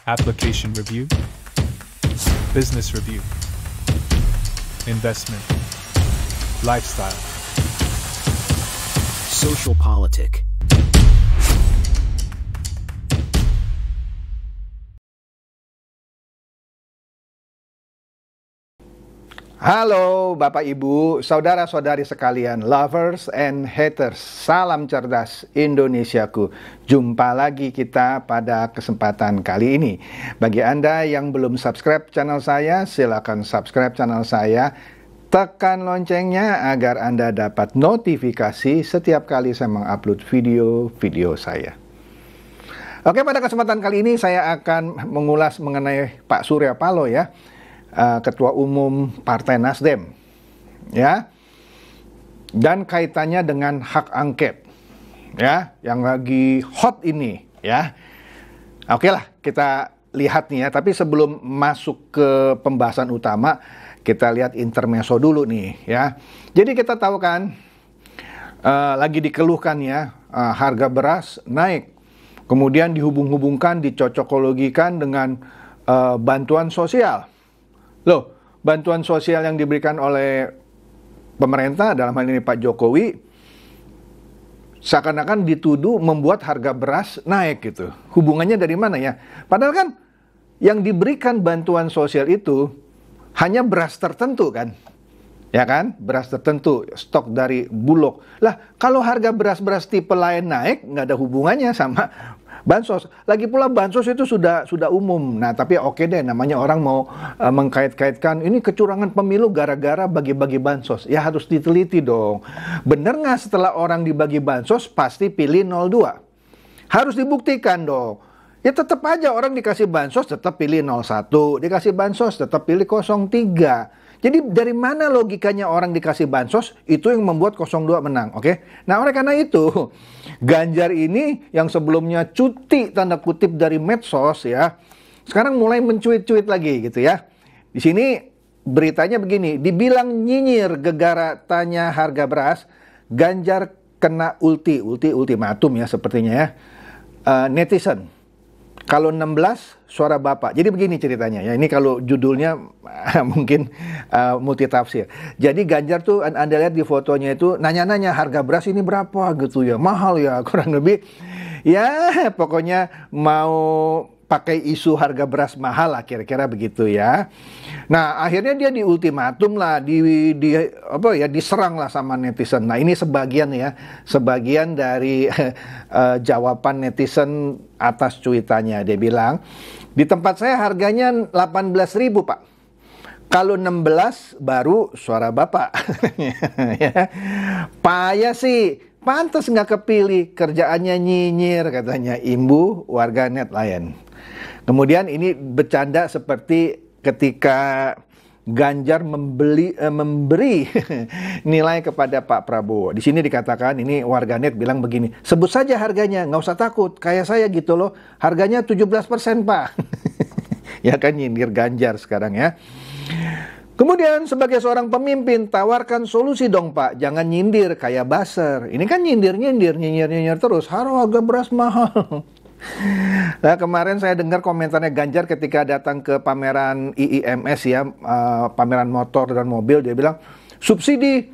application review, business review, investment, lifestyle, social politic. Halo Bapak Ibu, saudara-saudari sekalian, lovers and haters, salam cerdas Indonesiaku. Jumpa lagi kita pada kesempatan kali ini. Bagi Anda yang belum subscribe channel saya, silakan subscribe channel saya. Tekan loncengnya agar Anda dapat notifikasi setiap kali saya mengupload video-video saya. Oke, pada kesempatan kali ini saya akan mengulas mengenai Pak Surya Paloh ya. Ketua Umum Partai Nasdem ya, dan kaitannya dengan hak angket ya, yang lagi hot ini ya. Oke lah, kita lihat nih ya, tapi sebelum masuk ke pembahasan utama, kita lihat intermezzo dulu nih ya. Jadi kita tahu kan, lagi dikeluhkan ya, harga beras naik, kemudian dihubung-hubungkan, dicocokologikan dengan bantuan sosial. Loh, bantuan sosial yang diberikan oleh pemerintah, dalam hal ini Pak Jokowi, seakan-akan dituduh membuat harga beras naik gitu. Hubungannya dari mana ya? Padahal kan yang diberikan bantuan sosial itu hanya beras tertentu kan? Ya kan? Beras tertentu, stok dari Bulog. Lah, kalau harga beras-beras tipe lain naik, nggak ada hubungannya sama bansos. Lagi pula bansos itu sudah umum. Nah, tapi oke deh, namanya orang mau mengkait-kaitkan ini kecurangan pemilu gara-gara bagi-bagi bansos. Ya harus diteliti dong. Bener nggak setelah orang dibagi bansos pasti pilih 02? Harus dibuktikan dong. Ya tetap aja orang dikasih bansos tetap pilih 01, dikasih bansos tetap pilih 03. Jadi dari mana logikanya orang dikasih bansos itu yang membuat 02 menang, oke? Nah, oleh karena itu Ganjar ini yang sebelumnya cuti tanda kutip dari medsos ya, sekarang mulai mencuit-cuit lagi gitu ya. Di sini beritanya begini, dibilang nyinyir gegara tanya harga beras, Ganjar kena ultimatum ya sepertinya ya. Netizen. Kalau 16 suara Bapak. Jadi begini ceritanya ya. Ini kalau judulnya mungkin multitafsir. Jadi Ganjar tuh Anda lihat di fotonya itu nanya-nanya harga beras ini berapa gitu ya. Mahal ya kurang lebih. Ya pokoknya mau pakai isu harga beras mahal lah kira-kira begitu ya. Nah, akhirnya dia diultimatum lah, diserang lah sama netizen. Nah, ini sebagian dari jawaban netizen atas cuitannya. Dia bilang, di tempat saya harganya 18.000 Pak. Kalau 16 baru suara Bapak. Ya. Payah sih, pantas nggak kepilih, kerjaannya nyinyir katanya, imbu warganet lain. Kemudian ini bercanda seperti ketika Ganjar memberi nilai kepada Pak Prabowo. Di sini dikatakan, ini warganet bilang begini, sebut saja harganya, nggak usah takut, kayak saya gitu loh, harganya 17% Pak. Ya kan nyindir Ganjar sekarang ya. Kemudian sebagai seorang pemimpin, tawarkan solusi dong Pak, jangan nyindir kayak buzzer. Ini kan nyindir terus, harga beras mahal. Nah, kemarin saya dengar komentarnya Ganjar ketika datang ke pameran IIMS ya, pameran motor dan mobil. Dia bilang, subsidi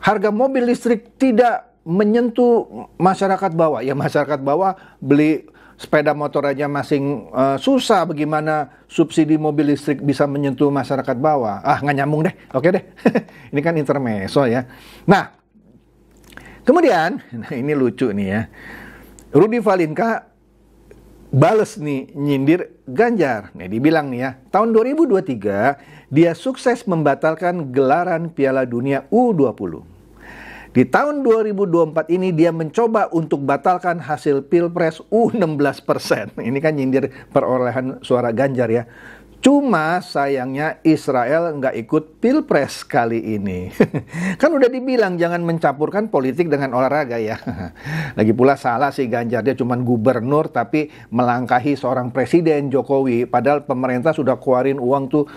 harga mobil listrik tidak menyentuh masyarakat bawah. Ya masyarakat bawah beli sepeda motor aja masing susah, bagaimana subsidi mobil listrik bisa menyentuh masyarakat bawah? Ah, nggak nyambung deh, oke deh. Ini kan intermezzo ya. Nah, kemudian, ini lucu nih ya. Rudy Valinka bales nih nyindir Ganjar. Nih dibilang nih ya, tahun 2023 dia sukses membatalkan gelaran Piala Dunia U20. Di tahun 2024 ini dia mencoba untuk batalkan hasil Pilpres U16%. Ini kan nyindir perolehan suara Ganjar ya. Cuma sayangnya Israel nggak ikut Pilpres kali ini. Kan udah dibilang jangan mencampurkan politik dengan olahraga ya. Lagi pula salah sih Ganjar, dia cuma gubernur tapi melangkahi seorang presiden Jokowi. Padahal pemerintah sudah keluarin uang tuh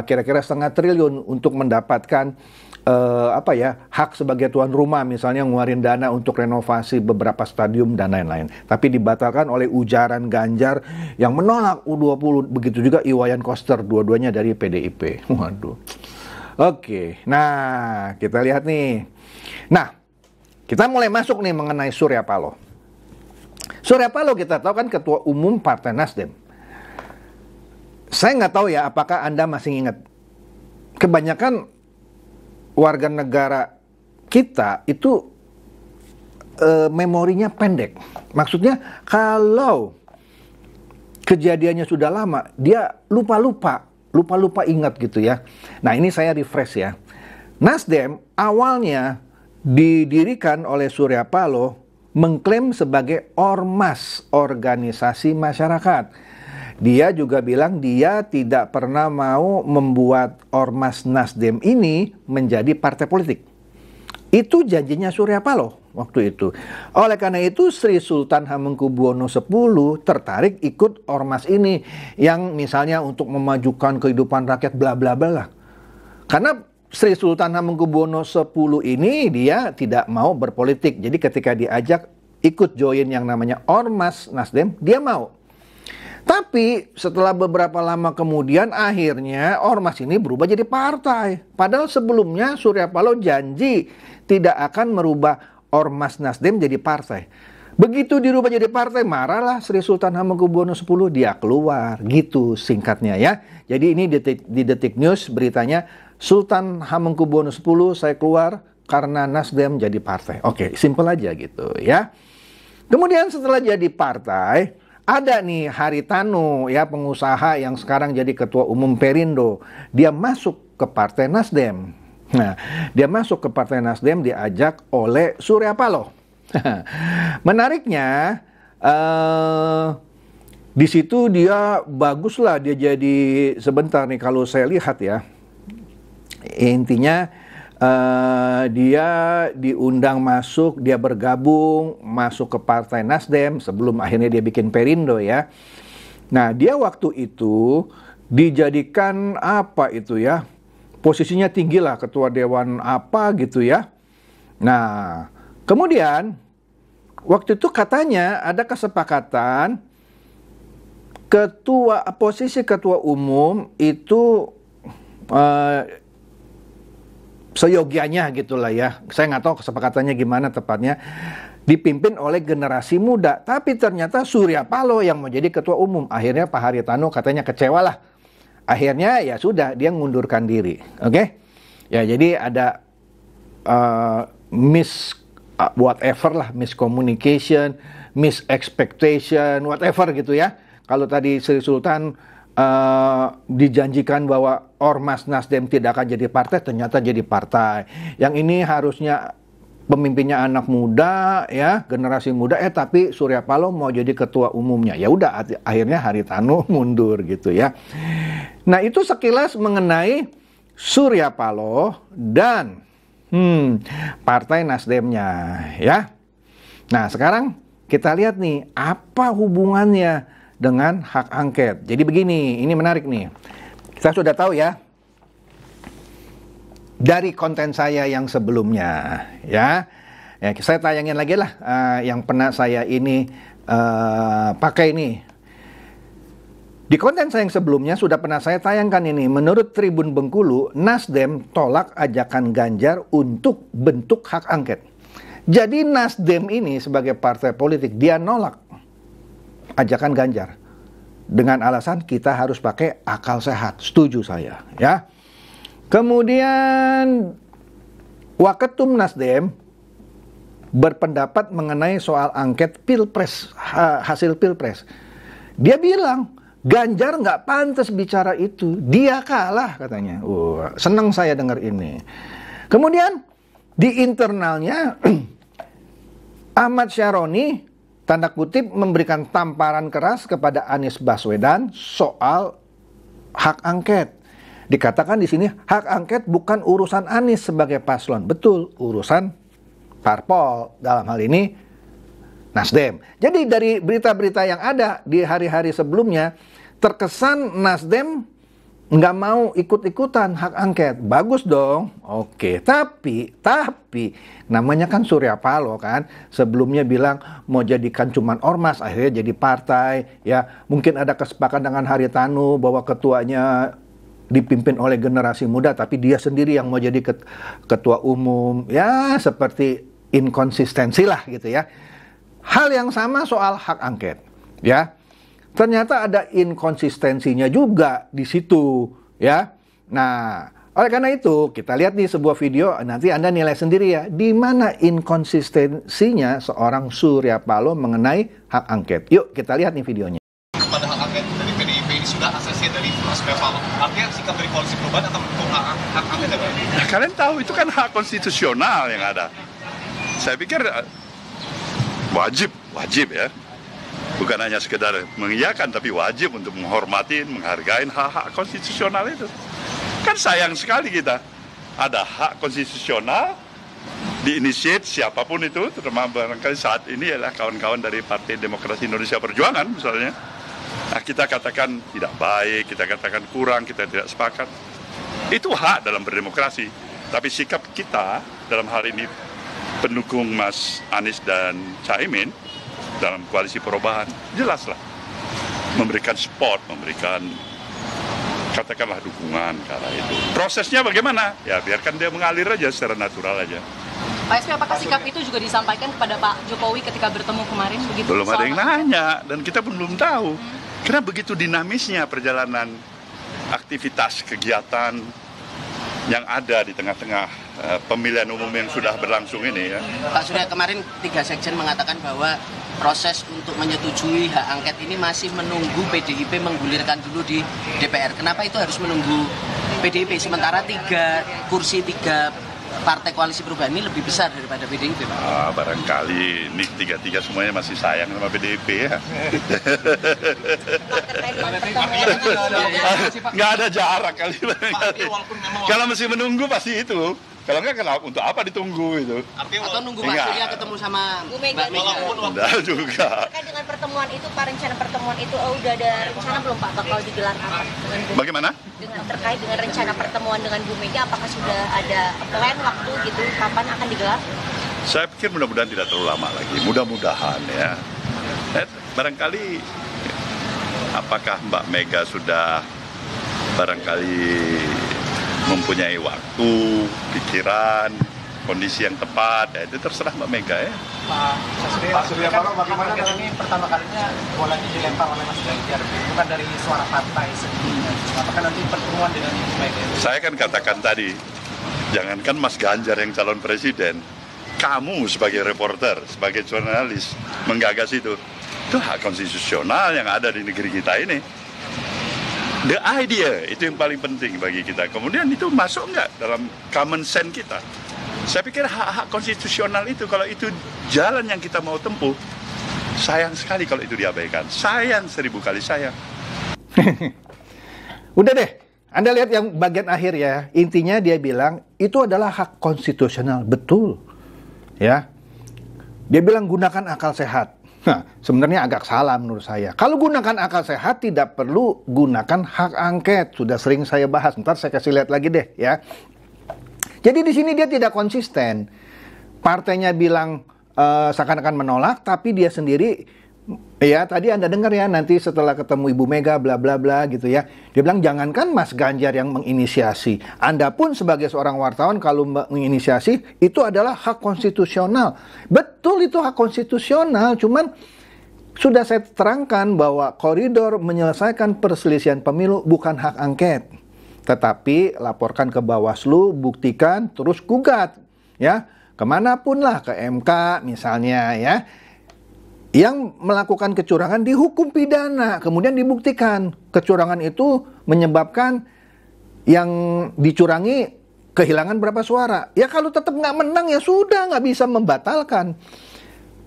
kira-kira 0,5 triliun untuk mendapatkan hak sebagai tuan rumah, misalnya ngeluarin dana untuk renovasi beberapa stadium dan lain-lain. Tapi dibatalkan oleh ujaran Ganjar yang menolak U20. Begitu juga Iwayan Koster, dua-duanya dari PDIP. Waduh. Oke, nah kita lihat nih. Nah, kita mulai masuk nih mengenai Surya Paloh. Surya Paloh kita tahu kan Ketua Umum Partai Nasdem. Saya nggak tahu ya apakah Anda masih ingat. Kebanyakan warga negara kita itu memorinya pendek. Maksudnya kalau kejadiannya sudah lama, dia lupa-lupa ingat gitu ya. Nah ini saya refresh ya. Nasdem awalnya didirikan oleh Surya Paloh mengklaim sebagai ormas, organisasi masyarakat. Dia juga bilang dia tidak pernah mau membuat ormas Nasdem ini menjadi partai politik. Itu janjinya Surya Paloh waktu itu. Oleh karena itu Sri Sultan Hamengkubuwono X tertarik ikut ormas ini yang misalnya untuk memajukan kehidupan rakyat bla bla bla. Karena Sri Sultan Hamengkubuwono X ini dia tidak mau berpolitik. Jadi ketika diajak ikut join yang namanya ormas Nasdem, dia mau. Tapi setelah beberapa lama kemudian akhirnya ormas ini berubah jadi partai. Padahal sebelumnya Surya Paloh janji tidak akan merubah ormas Nasdem jadi partai. Begitu dirubah jadi partai, marahlah Sri Sultan Hamengkubuwono X, dia keluar. Gitu singkatnya ya. Jadi ini di Detik News beritanya, Sultan Hamengkubuwono X saya keluar karena Nasdem jadi partai. Oke, simpel aja gitu ya. Kemudian setelah jadi partai, ada nih Haritanu ya, pengusaha yang sekarang jadi ketua umum Perindo. Dia masuk ke Partai Nasdem. Nah, dia masuk ke Partai Nasdem diajak oleh Surya Paloh. Menariknya di situ dia baguslah, dia jadi sebentar nih kalau saya lihat ya. Intinya dia diundang masuk, dia bergabung masuk ke Partai Nasdem sebelum akhirnya dia bikin Perindo ya. Nah dia waktu itu dijadikan apa itu ya, posisinya tinggi lah, ketua dewan apa gitu ya. Nah kemudian waktu itu katanya ada kesepakatan posisi ketua umum itu seyogianya gitulah ya. Saya nggak tahu kesepakatannya gimana tepatnya. Dipimpin oleh generasi muda. Tapi ternyata Surya Paloh yang mau jadi ketua umum. Akhirnya Pak Haritanu katanya kecewa lah. Akhirnya ya sudah, dia ngundurkan diri. Oke? Ya jadi ada miscommunication, misexpectation, whatever gitu ya. Kalau tadi Sri Sultan dijanjikan bahwa ormas Nasdem tidak akan jadi partai, ternyata jadi partai. Yang ini harusnya pemimpinnya anak muda ya, generasi muda, tapi Surya Paloh mau jadi ketua umumnya. Ya udah, akhirnya Haritanu mundur gitu ya. Nah itu sekilas mengenai Surya Paloh dan Partai Nasdemnya ya. Nah sekarang kita lihat nih apa hubungannya dengan hak angket. Jadi begini, ini menarik nih. Kita sudah tahu ya dari konten saya yang sebelumnya ya. Saya tayangin lagi lah yang pernah saya ini pakai nih. Di konten saya yang sebelumnya sudah pernah saya tayangkan ini. Menurut Tribun Bengkulu, Nasdem tolak ajakan Ganjar untuk bentuk hak angket. Jadi Nasdem ini sebagai partai politik, dia nolak ajakan Ganjar dengan alasan kita harus pakai akal sehat. Setuju saya ya. Kemudian Waketum Nasdem berpendapat mengenai soal angket pilpres, hasil pilpres. Dia bilang Ganjar nggak pantas bicara itu, dia kalah katanya. Senang saya dengar ini. Kemudian di internalnya Ahmad Syaroni tanda kutip memberikan tamparan keras kepada Anies Baswedan soal hak angket. Dikatakan di sini hak angket bukan urusan Anies sebagai paslon. Betul, urusan parpol, dalam hal ini Nasdem. Jadi dari berita-berita yang ada di hari-hari sebelumnya, terkesan Nasdem nggak mau ikut-ikutan hak angket. Bagus dong. Oke, tapi namanya kan Surya Paloh kan. Sebelumnya bilang mau jadikan cuman ormas, akhirnya jadi partai. Ya, mungkin ada kesepakatan dengan Haritanu bahwa ketuanya dipimpin oleh generasi muda, tapi dia sendiri yang mau jadi ketua umum. Ya, seperti inkonsistensi lah gitu ya. Hal yang sama soal hak angket. Ya. Ternyata ada inkonsistensinya juga di situ, ya. Nah, oleh karena itu kita lihat nih sebuah video, nanti Anda nilai sendiri ya, di mana inkonsistensinya seorang Surya Paloh mengenai hak angket. Yuk kita lihat nih videonya. Pada hak angket dari PDIP ini sudah asesnya dari Surya Paloh. Artinya sikap dari Koalisi Perubahan atau mendukung hak angket ya, Nah, kalian tahu itu kan hak konstitusional yang ada. Saya pikir wajib ya. Bukan hanya sekedar mengiyakan, tapi wajib untuk menghormati, menghargai hak-hak konstitusional itu. Kan sayang sekali kita. Ada hak konstitusional, diinisiat siapapun itu, terutama barangkali saat ini adalah kawan-kawan dari Partai Demokrasi Indonesia Perjuangan misalnya. Nah, kita katakan tidak baik, kita katakan kurang, kita tidak sepakat. Itu hak dalam berdemokrasi. Tapi sikap kita dalam hal ini pendukung Mas Anies dan Caimin, dalam koalisi perubahan, jelaslah memberikan support, memberikan katakanlah dukungan ke arah itu. Prosesnya bagaimana? Ya biarkan dia mengalir aja secara natural aja. Pak SP, apakah sikap itu juga disampaikan kepada Pak Jokowi ketika bertemu kemarin? Begitu, belum ada yang nanya dan kita pun belum tahu. Karena begitu dinamisnya perjalanan aktivitas kegiatan yang ada di tengah-tengah pemilihan umum yang sudah berlangsung ini ya. Pak Surya, kemarin 3 sekjen mengatakan bahwa proses untuk menyetujui hak angket ini masih menunggu PDIP menggulirkan dulu di DPR. Kenapa itu harus menunggu PDIP sementara 3 kursi 3 partai koalisi perubahan ini lebih besar daripada PDIP, Pak? Barangkali ini 3 semuanya masih sayang sama PDIP ya. Nggak ada jarak kali. Kalau masih menunggu pasti itu. Kalau nggak, kenapa? Untuk apa ditunggu itu? Atau nunggu Pak Surya ketemu sama Bu Mega. Enggak juga. Terkait dengan pertemuan itu, Pak, rencana pertemuan itu udah ada rencana belum, Pak, bakal digelar kapan? Bagaimana? Terkait dengan rencana pertemuan dengan Bu Mega, apakah sudah ada plan waktu gitu, kapan akan digelar? Saya pikir mudah-mudahan tidak terlalu lama lagi. Mudah-mudahan ya. Barangkali apakah Mbak Mega sudah barangkali mempunyai waktu, pikiran, kondisi yang tepat, ya itu terserah Mbak Mega ya. Pak Surya Paloh, bagaimana ini pertama kalinya bolanya dilempar oleh Mas Ganjar, bukan dari suara partai sendiri. Apakah nanti pertemuan dengan Ibu Mega? Saya kan katakan tadi, jangankan Mas Ganjar yang calon presiden, kamu sebagai reporter, sebagai jurnalis menggagas itu hak konstitusional yang ada di negeri kita ini. The idea itu yang paling penting bagi kita. Kemudian itu masuk nggak dalam common sense kita? Saya pikir hak-hak konstitusional itu, kalau itu jalan yang kita mau tempuh, sayang sekali kalau itu diabaikan. Sayang 1000 kali sayang. Udah deh, Anda lihat yang bagian akhir ya. Intinya dia bilang itu adalah hak konstitusional, betul. Ya, dia bilang gunakan akal sehat. Nah, sebenarnya agak salah menurut saya. Kalau gunakan akal sehat, tidak perlu gunakan hak angket. Sudah sering saya bahas. Ntar saya kasih lihat lagi deh ya. Jadi di sini dia tidak konsisten. Partainya bilang seakan-akan menolak, tapi dia sendiri, ya tadi Anda dengar ya, nanti setelah ketemu Ibu Mega bla bla bla gitu ya. Dia bilang jangankan Mas Ganjar yang menginisiasi. Anda pun sebagai seorang wartawan kalau menginisiasi itu adalah hak konstitusional. Betul, itu hak konstitusional, cuman sudah saya terangkan bahwa koridor menyelesaikan perselisihan pemilu bukan hak angket. Tetapi laporkan ke Bawaslu, buktikan, terus gugat ya. Kemanapun lah, ke MK misalnya ya. Yang melakukan kecurangan dihukum pidana, kemudian dibuktikan kecurangan itu menyebabkan yang dicurangi kehilangan berapa suara. Ya kalau tetap nggak menang ya sudah, nggak bisa membatalkan.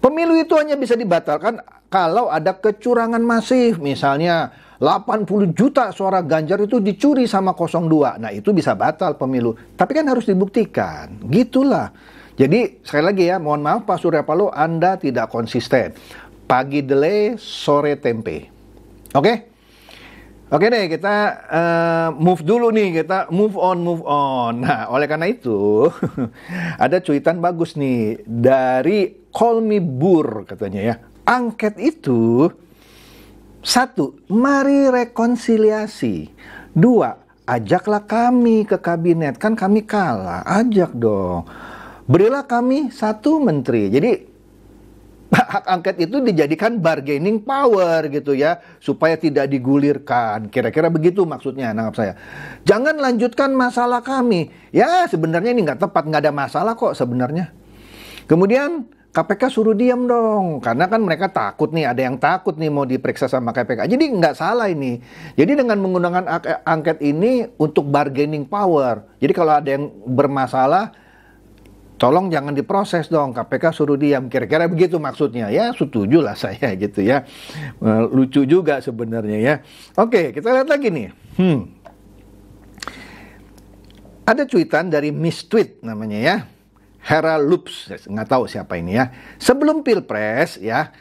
Pemilu itu hanya bisa dibatalkan kalau ada kecurangan masif. Misalnya 80 juta suara Ganjar itu dicuri sama 02. Nah itu bisa batal pemilu. Tapi kan harus dibuktikan. Gitulah. Jadi sekali lagi ya, mohon maaf Pak Surya Paloh, Anda tidak konsisten. Pagi delay, sore tempe. Oke? Oke deh, kita move dulu nih, kita move on. Nah, oleh karena itu, ada cuitan bagus nih dari Call Me Bur katanya ya. Angket itu, 1, mari rekonsiliasi. 2, ajaklah kami ke kabinet, kan kami kalah, ajak dong. Berilah kami 1 menteri. Jadi hak angket itu dijadikan bargaining power gitu ya, supaya tidak digulirkan. Kira-kira begitu maksudnya, nangkap saya. Jangan lanjutkan masalah kami. Ya sebenarnya ini nggak tepat, nggak ada masalah kok sebenarnya. Kemudian KPK suruh diam dong, karena kan mereka takut nih, ada yang takut nih mau diperiksa sama KPK. Jadi nggak salah ini. Jadi dengan menggunakan angket ini untuk bargaining power. Jadi kalau ada yang bermasalah, tolong jangan diproses dong, KPK suruh diam. Kira-kira begitu maksudnya. Ya setuju lah saya gitu ya. Lucu juga sebenarnya ya. Oke, kita lihat lagi nih. Ada cuitan dari Miss Tweet namanya ya. Hera Loops, nggak tahu siapa ini ya. Sebelum Pilpres ya,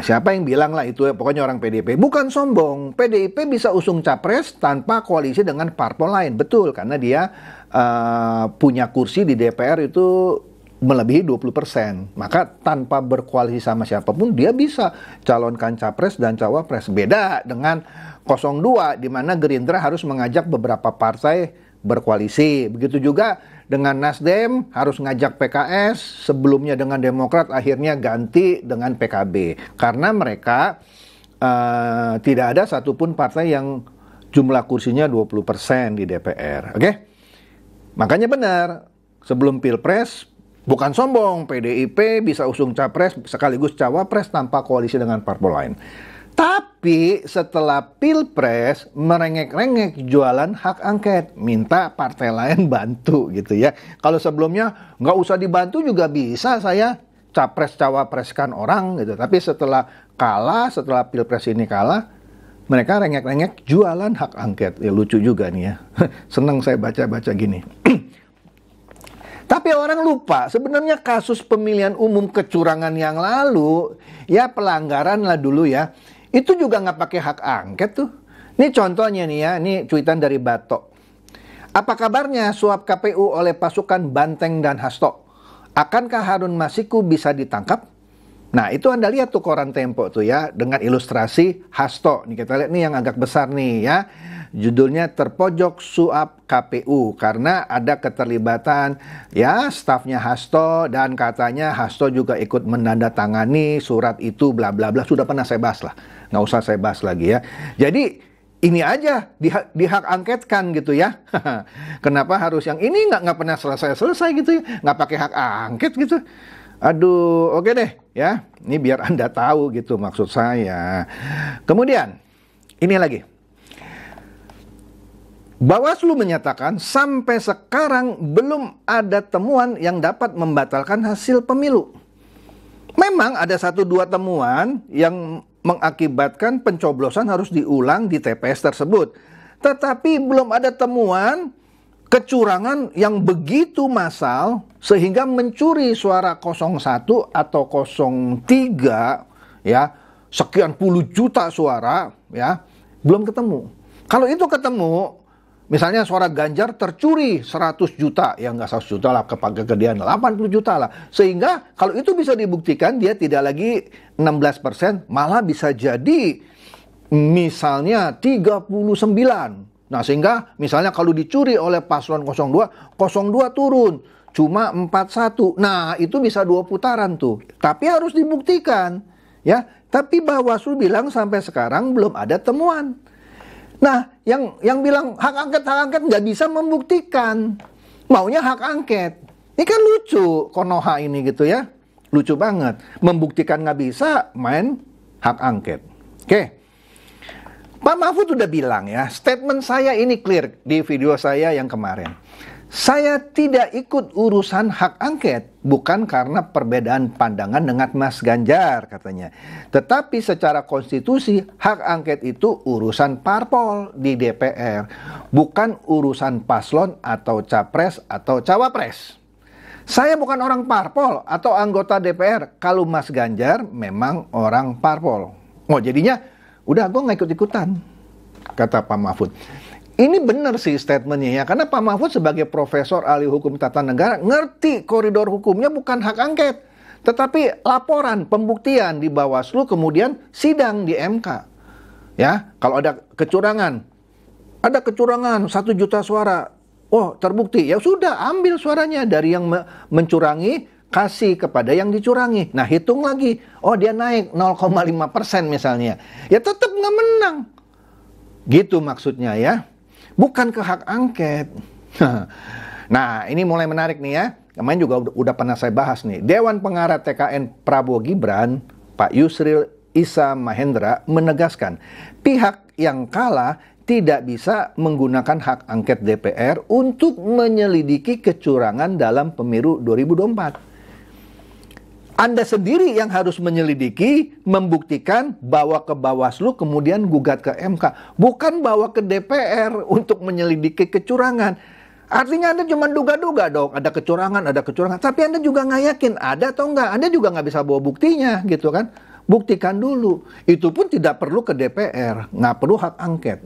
siapa yang bilang lah itu ya, pokoknya orang PDIP. Bukan sombong, PDIP bisa usung capres tanpa koalisi dengan parpol lain. Betul, karena dia punya kursi di DPR itu melebihi 20%. Maka tanpa berkoalisi sama siapapun, dia bisa calonkan capres dan cawapres. Beda dengan 02, di mana Gerindra harus mengajak beberapa partai berkoalisi. Begitu juga dengan Nasdem harus ngajak PKS, sebelumnya dengan Demokrat, akhirnya ganti dengan PKB. Karena mereka tidak ada satupun partai yang jumlah kursinya 20% di DPR. Oke? Makanya benar, sebelum Pilpres, bukan sombong, PDIP bisa usung capres sekaligus cawapres tanpa koalisi dengan parpol lain. Tapi setelah Pilpres merengek-rengek jualan hak angket, minta partai lain bantu gitu ya. Kalau sebelumnya nggak usah dibantu juga bisa saya capres-cawapreskan orang gitu. Tapi setelah Pilpres ini kalah, mereka rengek-rengek jualan hak angket. Ya lucu juga nih ya. Senang saya baca-baca gini. Tapi orang lupa, sebenarnya kasus pemilihan umum kecurangan yang lalu, ya pelanggaran lah dulu ya, itu juga nggak pakai hak angket tuh. Ini contohnya nih ya, ini cuitan dari Batok. Apa kabarnya suap KPU oleh pasukan Banteng dan Hasto? Akankah Harun Masiku bisa ditangkap? Nah itu Anda lihat tuh koran Tempo tuh ya, dengan ilustrasi Hasto. Nih kita lihat nih yang agak besar nih ya. Judulnya terpojok suap KPU, karena ada keterlibatan ya stafnya Hasto, dan katanya Hasto juga ikut menandatangani surat itu bla bla bla. Sudah pernah saya bahas lah, nggak usah saya bahas lagi ya. Jadi ini aja dihak angketkan gitu ya. Kenapa harus yang ini nggak pernah selesai gitu ya, nggak pakai hak angket gitu. Aduh, oke deh ya. Ini biar Anda tahu gitu maksud saya. Kemudian ini lagi. Bawaslu menyatakan sampai sekarang belum ada temuan yang dapat membatalkan hasil pemilu. Memang ada 1-2 temuan yang mengakibatkan pencoblosan harus diulang di TPS tersebut. Tetapi belum ada temuan kecurangan yang begitu massal sehingga mencuri suara 01 atau 03 ya, sekian puluh juta suara ya, belum ketemu. Kalau itu ketemu, misalnya suara Ganjar tercuri 100 juta, ya nggak 100 juta lah, kegedean 80 juta lah. Sehingga kalau itu bisa dibuktikan, dia tidak lagi 16%, malah bisa jadi misalnya 39. Nah sehingga misalnya kalau dicuri oleh paslon 02 turun, cuma 41. Nah itu bisa 2 putaran tuh. Tapi harus dibuktikan. Ya, tapi Bawaslu bilang sampai sekarang belum ada temuan. Nah, yang bilang hak angket nggak bisa membuktikan. Maunya hak angket. Ini kan lucu, Konoha ini gitu ya. Lucu banget. Membuktikan nggak bisa, main hak angket. Oke. Pak Mahfud udah bilang ya, statement saya ini clear di video saya yang kemarin. Saya tidak ikut urusan hak angket, bukan karena perbedaan pandangan dengan Mas Ganjar katanya. Tetapi secara konstitusi, hak angket itu urusan parpol di DPR, bukan urusan paslon atau capres atau cawapres. Saya bukan orang parpol atau anggota DPR, kalau Mas Ganjar memang orang parpol. Oh jadinya, udah gue gak ikut-ikutan. kata Pak Mahfud. Ini benar sih statementnya ya, karena Pak Mahfud sebagai profesor ahli hukum tata negara ngerti koridor hukumnya bukan hak angket, tetapi laporan, pembuktian di Bawaslu, kemudian sidang di MK. Ya, kalau ada kecurangan 1 juta suara, oh terbukti, ya sudah ambil suaranya dari yang mencurangi, kasih kepada yang dicurangi. Nah hitung lagi, oh dia naik 0,5% misalnya, ya tetap nggak menang. Gitu maksudnya ya. Bukan ke hak angket. Nah, ini mulai menarik nih ya. Kemarin juga udah pernah saya bahas nih. Dewan Pengarah TKN Prabowo Gibran, Pak Yusril Issa Mahendra menegaskan, pihak yang kalah tidak bisa menggunakan hak angket DPR untuk menyelidiki kecurangan dalam pemilu 2024. Anda sendiri yang harus menyelidiki, membuktikan, bawa ke Bawaslu, kemudian gugat ke MK. Bukan bawa ke DPR untuk menyelidiki kecurangan. Artinya Anda cuma duga-duga dong, ada kecurangan. Tapi Anda juga nggak yakin ada atau nggak. Anda juga nggak bisa bawa buktinya gitu kan. Buktikan dulu. Itu pun tidak perlu ke DPR. Nggak perlu hak angket.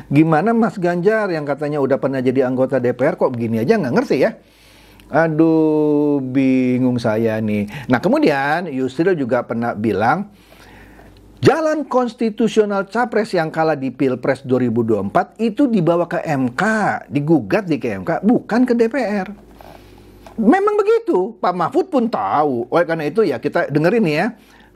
Gimana Mas Ganjar yang katanya udah pernah jadi anggota DPR kok begini aja nggak ngerti ya? Aduh, bingung saya nih. Nah, kemudian Yusril juga pernah bilang, jalan konstitusional Capres yang kalah di Pilpres 2024 itu dibawa ke MK, digugat di MK, bukan ke DPR. Memang begitu, Pak Mahfud pun tahu. Oleh karena itu ya kita dengerin nih ya,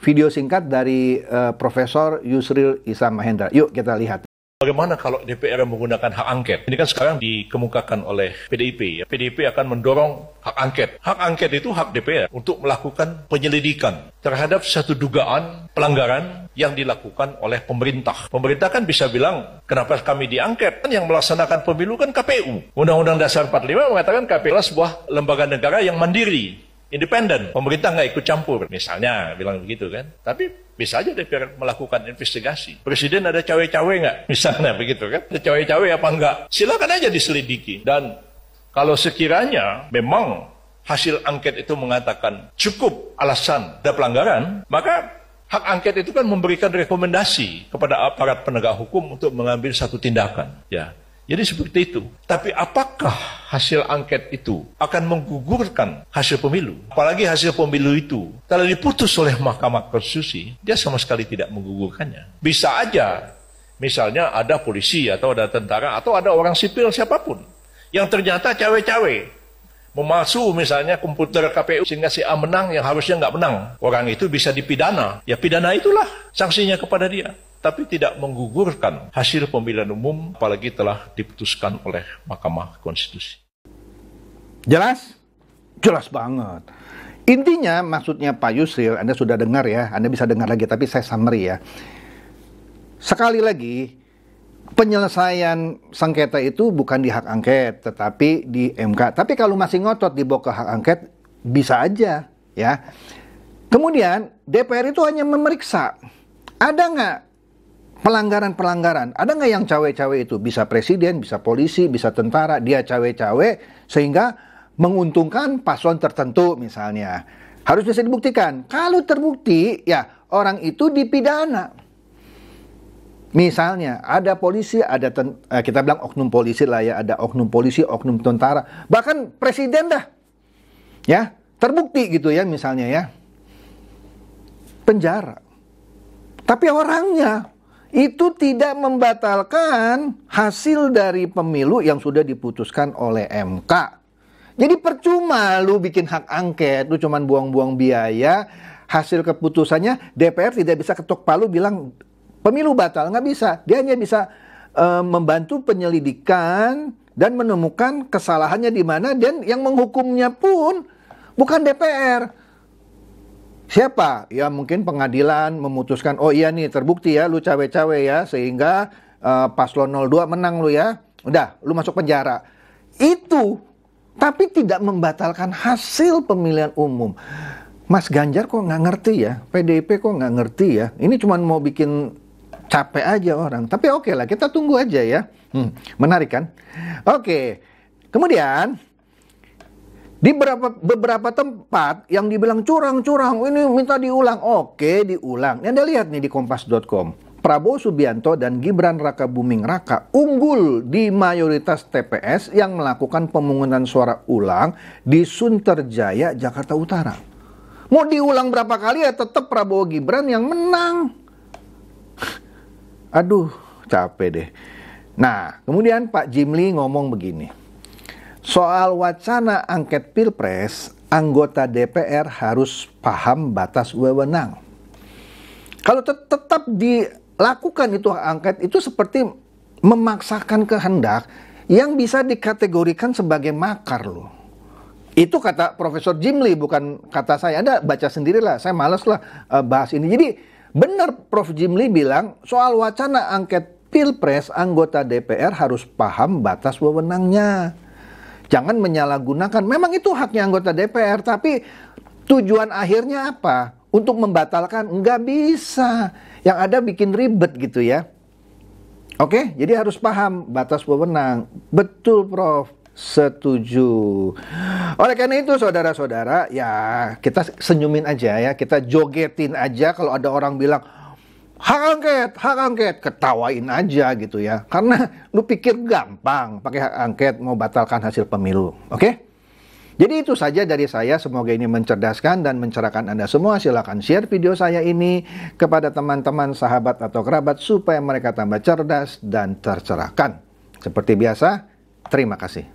video singkat dari Profesor Yusril Issa Mahendra. Yuk kita lihat. Bagaimana kalau DPR menggunakan hak angket? Ini kan sekarang dikemukakan oleh PDIP. Ya. PDIP akan mendorong hak angket. Hak angket itu hak DPR untuk melakukan penyelidikan terhadap satu dugaan pelanggaran yang dilakukan oleh pemerintah. Pemerintah kan bisa bilang, kenapa kami diangket? Kan yang melaksanakan pemilu kan KPU. Undang-Undang Dasar 45 mengatakan KPU adalah sebuah lembaga negara yang mandiri, independen. Pemerintah nggak ikut campur, misalnya bilang begitu kan. Tapi bisa aja DPR melakukan investigasi. Presiden ada cawe-cawe nggak? Misalnya begitu kan. Ada cawe-cawe apa enggak? Silakan aja diselidiki. Dan kalau sekiranya memang hasil angket itu mengatakan cukup alasan ada pelanggaran, maka hak angket itu kan memberikan rekomendasi kepada aparat penegak hukum untuk mengambil satu tindakan. Ya. Jadi seperti itu. Tapi apakah hasil angket itu akan menggugurkan hasil pemilu? Apalagi hasil pemilu itu kalau diputus oleh Mahkamah Konstitusi, dia sama sekali tidak menggugurkannya. Bisa aja, misalnya ada polisi atau ada tentara atau ada orang sipil siapapun yang ternyata cawe-cawe, memalsu misalnya komputer KPU sehingga si A menang yang harusnya nggak menang. Orang itu bisa dipidana. Ya pidana itulah sanksinya kepada dia. Tapi tidak menggugurkan hasil pemilihan umum, apalagi telah diputuskan oleh Mahkamah Konstitusi. Jelas? Jelas banget. Intinya maksudnya Pak Yusril, Anda sudah dengar ya, Anda bisa dengar lagi, tapi saya summary ya. Sekali lagi, penyelesaian sengketa itu bukan di hak angket, tetapi di MK. Tapi kalau masih ngotot dibawa ke hak angket, bisa aja ya. Kemudian DPR itu hanya memeriksa, ada nggak pelanggaran-pelanggaran? Ada nggak yang cawe-cawe itu? Bisa presiden, bisa polisi, bisa tentara. Dia cawe-cawe sehingga menguntungkan paslon tertentu misalnya. Harus bisa dibuktikan. Kalau terbukti, ya orang itu dipidana. Misalnya ada polisi, ada kita bilang oknum polisi lah ya. Ada oknum polisi, oknum tentara. Bahkan presiden dah. Ya, terbukti gitu ya misalnya ya. Penjara. Tapi orangnya itu tidak membatalkan hasil dari pemilu yang sudah diputuskan oleh MK. Jadi percuma lu bikin hak angket, lu cuman buang-buang biaya, hasil keputusannya DPR tidak bisa ketok palu bilang pemilu batal, nggak bisa. Dia hanya bisa membantu penyelidikan dan menemukan kesalahannya di mana, dan yang menghukumnya pun bukan DPR. Siapa? Ya mungkin pengadilan memutuskan, oh iya nih terbukti ya lu cawe-cawe ya, sehingga paslon 02 menang lu ya. Udah, lu masuk penjara. Itu, tapi tidak membatalkan hasil pemilihan umum. Mas Ganjar kok nggak ngerti ya? PDIP kok nggak ngerti ya? Ini cuma mau bikin capek aja orang. Tapi oke lah, kita tunggu aja ya. Menarik kan? Oke. Kemudian di beberapa tempat yang dibilang curang-curang, ini minta diulang. Oke, diulang. Anda lihat nih di kompas.com. Prabowo Subianto dan Gibran Rakabuming Raka unggul di mayoritas TPS yang melakukan pemungutan suara ulang di Sunterjaya, Jakarta Utara. Mau diulang berapa kali ya tetap Prabowo Gibran yang menang. Aduh, capek deh. Nah, kemudian Pak Jimli ngomong begini. Soal wacana angket Pilpres, anggota DPR harus paham batas wewenang. Kalau tetap dilakukan itu hak angket, itu seperti memaksakan kehendak yang bisa dikategorikan sebagai makar loh. Itu kata Profesor Jimli, bukan kata saya. Anda baca sendirilah, saya males lah bahas ini. Jadi benar Prof. Jimli bilang soal wacana angket Pilpres, anggota DPR harus paham batas wewenangnya. Jangan menyalahgunakan. Memang itu haknya anggota DPR, tapi tujuan akhirnya apa? Untuk membatalkan? Nggak bisa. Yang ada bikin ribet gitu ya. Oke, jadi harus paham batas wewenang. Betul, Prof. Setuju. Oleh karena itu, saudara-saudara, ya kita senyumin aja ya. Kita jogetin aja kalau ada orang bilang, hak angket, ketawain aja gitu ya. Karena lu pikir gampang pakai hak angket mau batalkan hasil pemilu, oke? Jadi itu saja dari saya, semoga ini mencerdaskan dan mencerahkan Anda semua. Silakan share video saya ini kepada teman-teman, sahabat atau kerabat supaya mereka tambah cerdas dan tercerahkan. Seperti biasa, terima kasih.